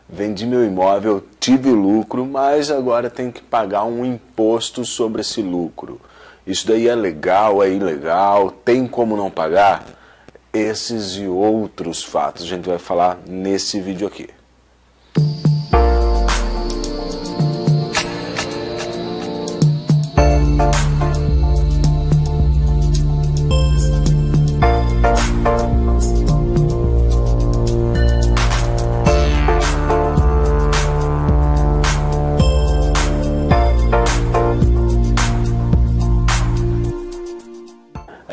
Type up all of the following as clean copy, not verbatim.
vendi meu imóvel, tive lucro, mas agora tenho que pagar um imposto sobre esse lucro. Isso daí é legal, é ilegal, tem como não pagar? Esses e outros fatos a gente vai falar nesse vídeo aqui.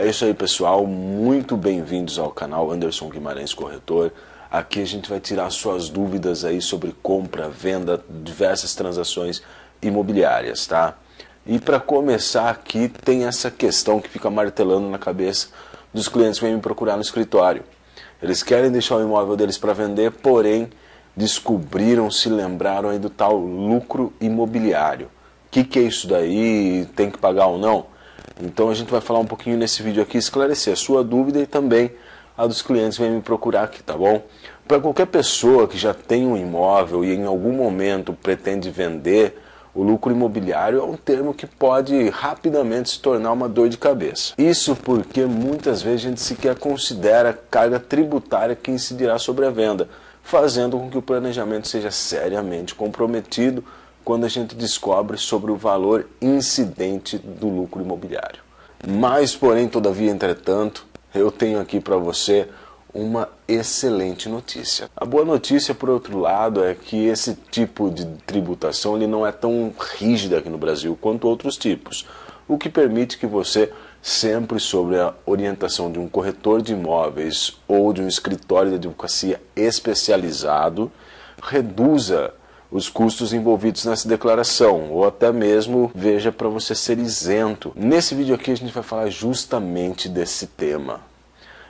É isso aí, pessoal, muito bem-vindos ao canal Anderson Guimarães Corretor. Aqui a gente vai tirar suas dúvidas aí sobre compra, venda, diversas transações imobiliárias, tá? E para começar aqui tem essa questão que fica martelando na cabeça dos clientes que vêm me procurar no escritório. Eles querem deixar o imóvel deles para vender, porém descobriram, se lembraram aí do tal lucro imobiliário. O que é isso daí? Tem que pagar ou não? Então a gente vai falar um pouquinho nesse vídeo aqui, esclarecer a sua dúvida e também a dos clientes que vêm me procurar aqui, tá bom? Para qualquer pessoa que já tem um imóvel e em algum momento pretende vender, o lucro imobiliário é um termo que pode rapidamente se tornar uma dor de cabeça. Isso porque muitas vezes a gente sequer considera a carga tributária que incidirá sobre a venda, fazendo com que o planejamento seja seriamente comprometido quando a gente descobre sobre o valor incidente do lucro imobiliário. Mas, porém, todavia, entretanto, eu tenho aqui para você uma excelente notícia. A boa notícia, por outro lado, é que esse tipo de tributação ele não é tão rígida aqui no Brasil quanto outros tipos, o que permite que você, sempre sob a orientação de um corretor de imóveis ou de um escritório de advocacia especializado, reduza os custos envolvidos nessa declaração, ou até mesmo veja para você ser isento. Nesse vídeo aqui a gente vai falar justamente desse tema.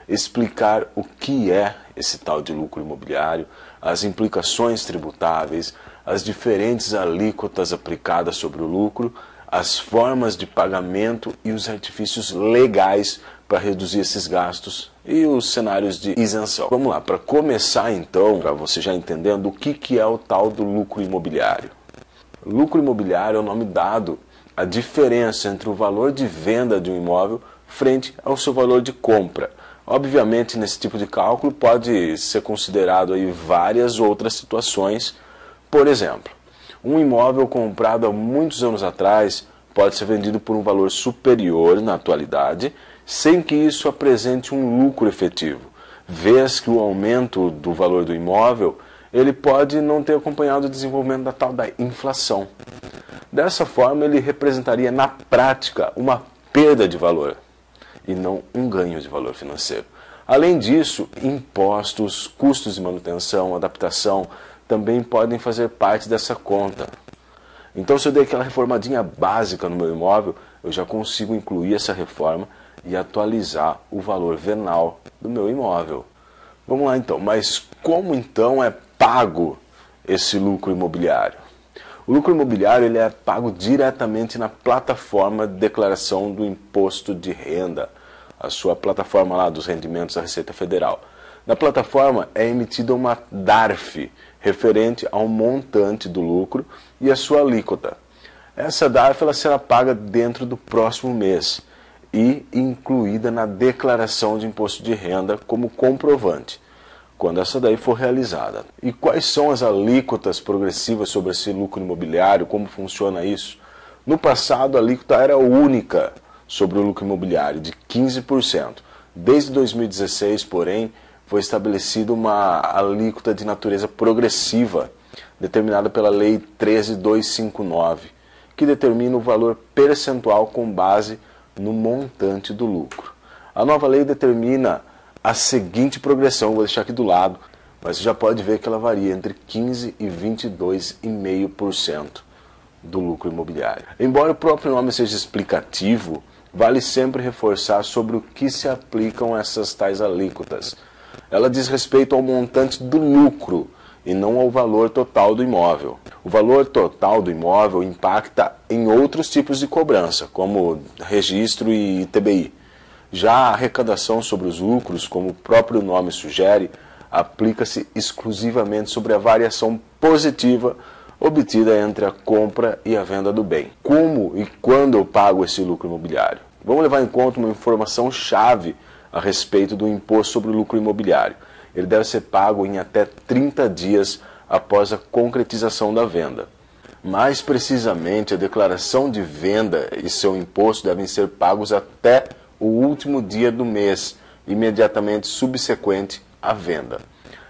Explicar o que é esse tal de lucro imobiliário, as implicações tributáveis, as diferentes alíquotas aplicadas sobre o lucro, as formas de pagamento e os artifícios legais para reduzir esses gastos e os cenários de isenção. Vamos lá, para começar então, para você já entendendo o que é o tal do lucro imobiliário. Lucro imobiliário é o nome dado à diferença entre o valor de venda de um imóvel frente ao seu valor de compra. Obviamente, nesse tipo de cálculo pode ser considerado aí várias outras situações. Por exemplo, um imóvel comprado há muitos anos atrás pode ser vendido por um valor superior na atualidade, sem que isso apresente um lucro efetivo, vez que o aumento do valor do imóvel ele pode não ter acompanhado o desenvolvimento da tal da inflação. Dessa forma, ele representaria na prática uma perda de valor e não um ganho de valor financeiro. Além disso, impostos, custos de manutenção, adaptação também podem fazer parte dessa conta. Então, se eu dei aquela reformadinha básica no meu imóvel, eu já consigo incluir essa reforma e atualizar o valor venal do meu imóvel. Vamos lá então, mas como então é pago esse lucro imobiliário? O lucro imobiliário ele é pago diretamente na plataforma de declaração do imposto de renda, a sua plataforma lá dos rendimentos da Receita Federal. Na plataforma é emitida uma DARF, referente ao montante do lucro e a sua alíquota. Essa DARF ela será paga dentro do próximo mês e incluída na declaração de imposto de renda como comprovante, quando essa daí for realizada. E quais são as alíquotas progressivas sobre esse lucro imobiliário? Como funciona isso? No passado a alíquota era única sobre o lucro imobiliário, de 15%. Desde 2016, porém, foi estabelecida uma alíquota de natureza progressiva, determinada pela Lei 13.259, que determina o valor percentual com base no montante do lucro. A nova lei determina a seguinte progressão, vou deixar aqui do lado, mas você já pode ver que ela varia entre 15% e 22,5% do lucro imobiliário. Embora o próprio nome seja explicativo, vale sempre reforçar sobre o que se aplicam essas tais alíquotas. Ela diz respeito ao montante do lucro e não ao valor total do imóvel. O valor total do imóvel impacta em outros tipos de cobrança, como registro e ITBI. Já a arrecadação sobre os lucros, como o próprio nome sugere, aplica-se exclusivamente sobre a variação positiva obtida entre a compra e a venda do bem. Como e quando eu pago esse lucro imobiliário? Vamos levar em conta uma informação chave a respeito do imposto sobre o lucro imobiliário. Ele deve ser pago em até 30 dias após a concretização da venda. Mais precisamente, a declaração de venda e seu imposto devem ser pagos até o último dia do mês, imediatamente subsequente à venda.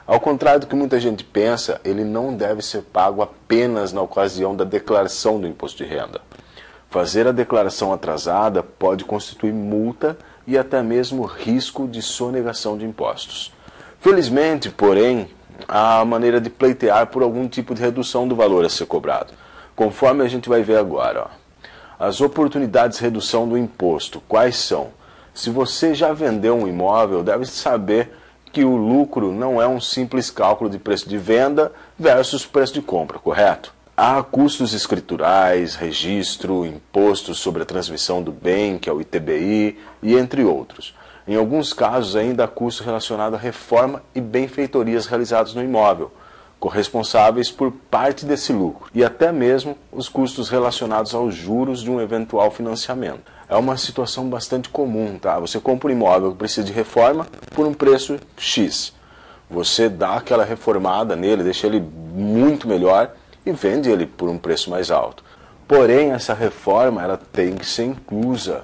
Ao contrário do que muita gente pensa, ele não deve ser pago apenas na ocasião da declaração do imposto de renda. Fazer a declaração atrasada pode constituir multa e até mesmo risco de sonegação de impostos. Felizmente, porém, há maneira de pleitear por algum tipo de redução do valor a ser cobrado, conforme a gente vai ver agora. As oportunidades de redução do imposto, quais são? Se você já vendeu um imóvel, deve saber que o lucro não é um simples cálculo de preço de venda versus preço de compra, correto? Há custos escriturais, registro, impostos sobre a transmissão do bem, que é o ITBI, e entre outros. Em alguns casos ainda há custos relacionados à reforma e benfeitorias realizados no imóvel, corresponsáveis por parte desse lucro, e até mesmo os custos relacionados aos juros de um eventual financiamento. É uma situação bastante comum, tá? Você compra um imóvel que precisa de reforma por um preço X. Você dá aquela reformada nele, deixa ele muito melhor e vende ele por um preço mais alto. Porém, essa reforma ela tem que ser inclusa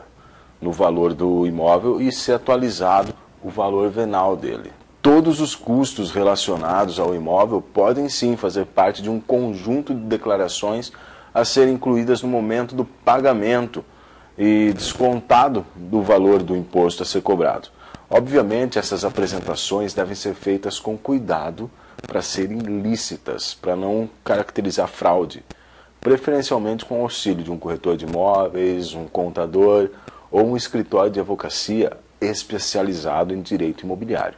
no valor do imóvel e ser atualizado o valor venal dele. Todos os custos relacionados ao imóvel podem sim fazer parte de um conjunto de declarações a serem incluídas no momento do pagamento e descontado do valor do imposto a ser cobrado. Obviamente, essas apresentações devem ser feitas com cuidado para serem lícitas, para não caracterizar fraude, preferencialmente com o auxílio de um corretor de imóveis, um contador ou um escritório de advocacia especializado em direito imobiliário.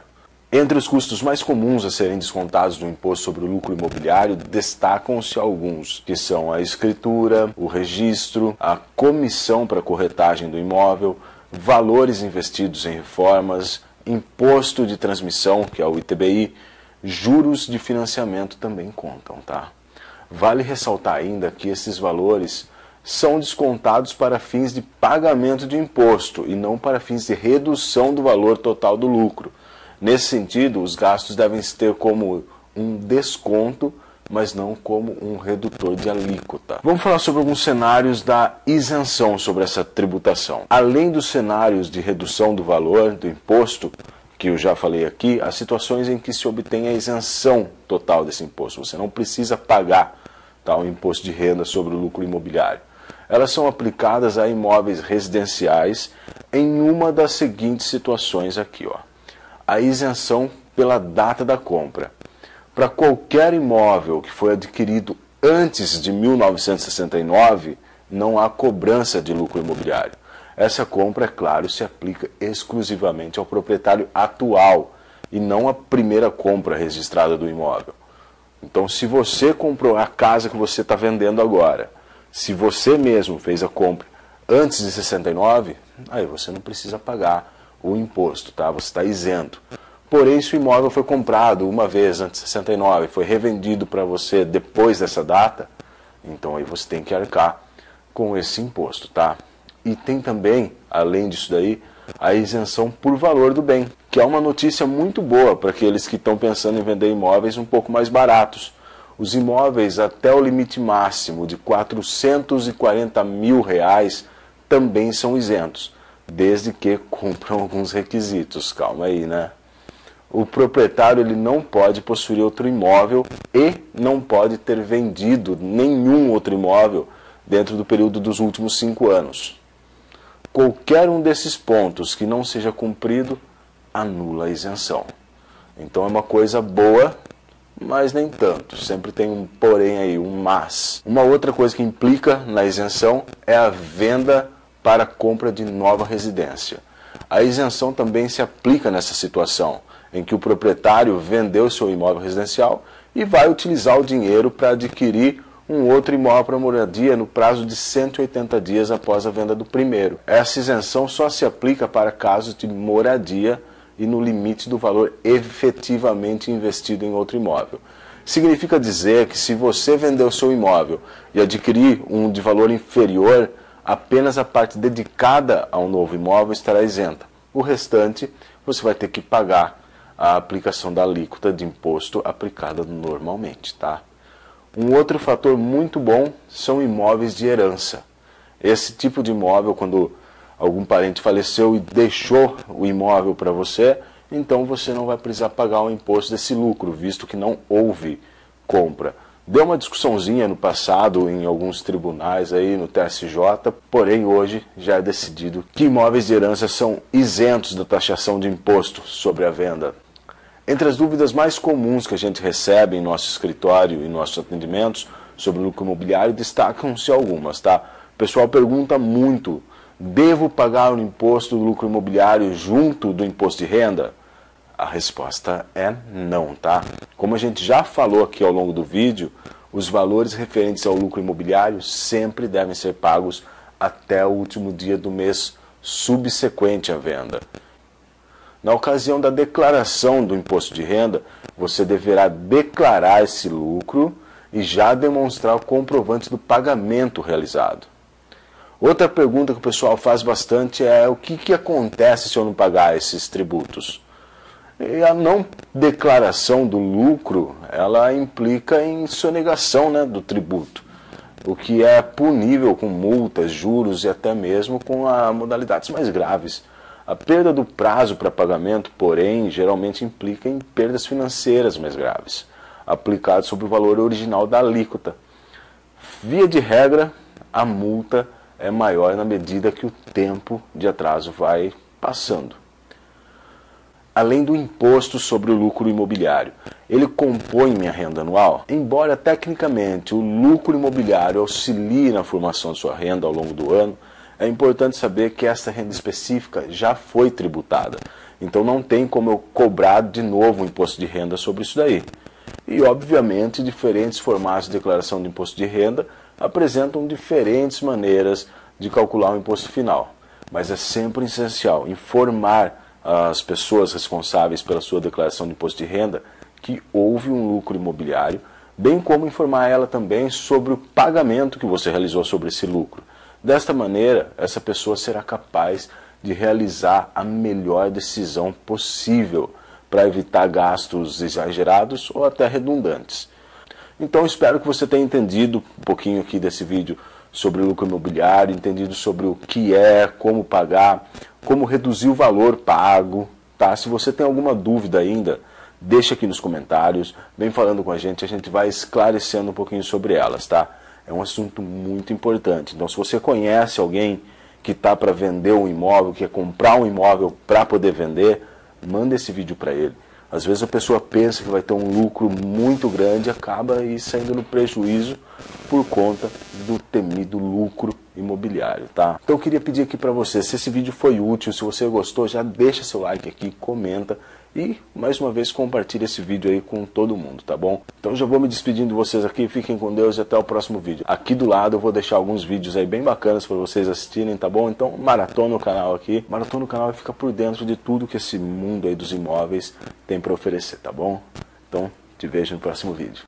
Entre os custos mais comuns a serem descontados do imposto sobre o lucro imobiliário, destacam-se alguns, que são a escritura, o registro, a comissão para corretagem do imóvel, valores investidos em reformas, imposto de transmissão, que é o ITBI, juros de financiamento também contam, tá? Vale ressaltar ainda que esses valores são descontados para fins de pagamento de imposto e não para fins de redução do valor total do lucro. Nesse sentido, os gastos devem ter como um desconto, mas não como um redutor de alíquota. Vamos falar sobre alguns cenários da isenção sobre essa tributação. Além dos cenários de redução do valor do imposto, que eu já falei aqui, há situações em que se obtém a isenção total desse imposto. Você não precisa pagar o imposto de renda sobre o lucro imobiliário. Elas são aplicadas a imóveis residenciais em uma das seguintes situações aqui, ó. A isenção pela data da compra. Para qualquer imóvel que foi adquirido antes de 1969, não há cobrança de lucro imobiliário. Essa compra, é claro, se aplica exclusivamente ao proprietário atual e não à primeira compra registrada do imóvel. Então, se você comprou a casa que você está vendendo agora, se você mesmo fez a compra antes de 69, aí você não precisa pagar o imposto, tá? Você está isento. Porém, se o imóvel foi comprado uma vez antes de 69 e foi revendido para você depois dessa data, então aí você tem que arcar com esse imposto, tá? E tem também, além disso daí, a isenção por valor do bem, que é uma notícia muito boa para aqueles que estão pensando em vender imóveis um pouco mais baratos. Os imóveis até o limite máximo de R$440 mil também são isentos, desde que cumpram alguns requisitos. Calma aí, né? O proprietário ele não pode possuir outro imóvel e não pode ter vendido nenhum outro imóvel dentro do período dos últimos 5 anos. Qualquer um desses pontos que não seja cumprido, anula a isenção. Então é uma coisa boa, mas nem tanto. Sempre tem um porém aí, um mas. Uma outra coisa que implica na isenção é a venda para compra de nova residência. A isenção também se aplica nessa situação, em que o proprietário vendeu seu imóvel residencial e vai utilizar o dinheiro para adquirir um outro imóvel para moradia no prazo de 180 dias após a venda do primeiro. Essa isenção só se aplica para casos de moradia e no limite do valor efetivamente investido em outro imóvel. Significa dizer que se você vender o seu imóvel e adquirir um de valor inferior, apenas a parte dedicada ao novo imóvel estará isenta. O restante você vai ter que pagar a aplicação da alíquota de imposto aplicada normalmente, tá? Um outro fator muito bom são imóveis de herança. Esse tipo de imóvel, quando algum parente faleceu e deixou o imóvel para você, então você não vai precisar pagar o imposto desse lucro, visto que não houve compra. Deu uma discussãozinha no passado em alguns tribunais aí no TSJ, porém hoje já é decidido que imóveis de herança são isentos da taxação de imposto sobre a venda. Entre as dúvidas mais comuns que a gente recebe em nosso escritório e nossos atendimentos sobre o lucro imobiliário, destacam-se algumas, tá? O pessoal pergunta muito: devo pagar o imposto do lucro imobiliário junto do imposto de renda? A resposta é não, tá? Como a gente já falou aqui ao longo do vídeo, os valores referentes ao lucro imobiliário sempre devem ser pagos até o último dia do mês subsequente à venda. Na ocasião da declaração do imposto de renda, você deverá declarar esse lucro e já demonstrar o comprovante do pagamento realizado. Outra pergunta que o pessoal faz bastante é: o que acontece se eu não pagar esses tributos? E a não declaração do lucro, ela implica em sonegação, né, do tributo, o que é punível com multas, juros e até mesmo com modalidades mais graves. A perda do prazo para pagamento, porém, geralmente implica em perdas financeiras mais graves, aplicadas sobre o valor original da alíquota. Via de regra, a multa é maior na medida que o tempo de atraso vai passando. Além do imposto sobre o lucro imobiliário, ele compõe minha renda anual? Embora tecnicamente o lucro imobiliário auxilie na formação de sua renda ao longo do ano, é importante saber que essa renda específica já foi tributada. Então não tem como eu cobrar de novo o imposto de renda sobre isso daí. E obviamente diferentes formatos de declaração de imposto de renda apresentam diferentes maneiras de calcular o imposto final. Mas é sempre essencial informar as pessoas responsáveis pela sua declaração de imposto de renda que houve um lucro imobiliário, bem como informar ela também sobre o pagamento que você realizou sobre esse lucro. Desta maneira, essa pessoa será capaz de realizar a melhor decisão possível para evitar gastos exagerados ou até redundantes. Então espero que você tenha entendido um pouquinho aqui desse vídeo sobre o lucro imobiliário, entendido sobre o que é, como pagar, como reduzir o valor pago, tá? Se você tem alguma dúvida ainda, deixa aqui nos comentários, vem falando com a gente vai esclarecendo um pouquinho sobre elas, tá? É um assunto muito importante. Então, se você conhece alguém que está para vender um imóvel, quer comprar um imóvel para poder vender, manda esse vídeo para ele. Às vezes a pessoa pensa que vai ter um lucro muito grande e acaba aí saindo no prejuízo por conta do temido lucro imobiliário, tá? Então eu queria pedir aqui para você, se esse vídeo foi útil, se você gostou, já deixa seu like aqui, comenta e mais uma vez compartilha esse vídeo aí com todo mundo, tá bom? Então já vou me despedindo de vocês aqui, fiquem com Deus e até o próximo vídeo. Aqui do lado eu vou deixar alguns vídeos aí bem bacanas para vocês assistirem, tá bom? Então maratona o canal aqui, maratona o canal e fica por dentro de tudo que esse mundo aí dos imóveis tem para oferecer, tá bom? Então te vejo no próximo vídeo.